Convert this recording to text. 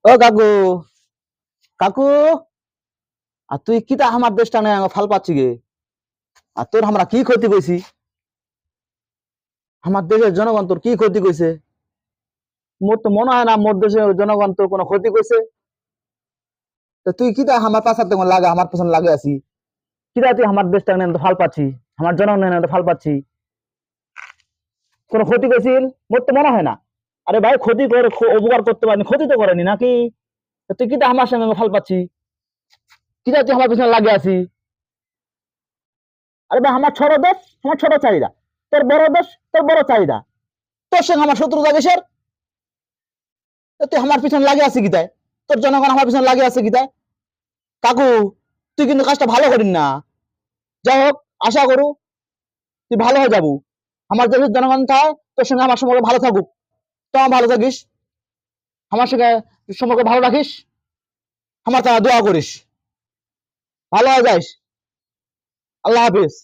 ও কাকু, কাকু, আর তুই কিতা আমার দেশটা নিয়ে ফাল পাচ্ছি গে? আর তোর আমরা কি ক্ষতি কইছি? আমার দেশের জনগণ তোর কি ক্ষতি কইছে? মোর তো মনে হয় না মোর দেশের জনগণ তোর কোনো ক্ষতি কইছে। তো তুই কিতা আমার পাশাতে লাগে আমার পেছনে লাগে আছি? কিতা তুই আমার দেশটা নিয়ে এত ফাল পাচ্ছি? আমার জনগণ নিয়ে এত ফাল পাচ্ছি? কোনো ক্ষতি কইছিল? মোর তো মনে হয় না। আরে ভাই, ক্ষতি করে উপকার করতে পারেনি, ক্ষতি তো করেনি নাকি? তো তুই কিতা আমার সঙ্গে ফাল পাচ্ছি? কিতা তুই আমার পেছনে লাগে আছি? আরে ভাই, আমার ছোট দেশ, আমার ছোট চাহিদা। তোর বড় দেশ, তোর বড় চাহিদা। তোর সঙ্গে আমার শত্রুতা কিসের? তুই আমার পিছনে লাগে আছে গীতায়, তোর জনগণ আমার পিছনে লাগে আছে গীতায়। কাকু, তুই কিন্তু কাজটা ভালো করিস না। যাই হোক, আশা করু তুই ভালো হয়ে যাবো। আমার দেশের জনগণ চায় তোর সঙ্গে আমার সম্পর্ক ভালো থাকুক। তো আমার ভালো থাকিস, আমার সঙ্গে সম্পর্ক ভালো রাখিস, আমার তারা দোয়া করিস, ভালো হয়ে যাইস। আল্লাহ হাফিজ।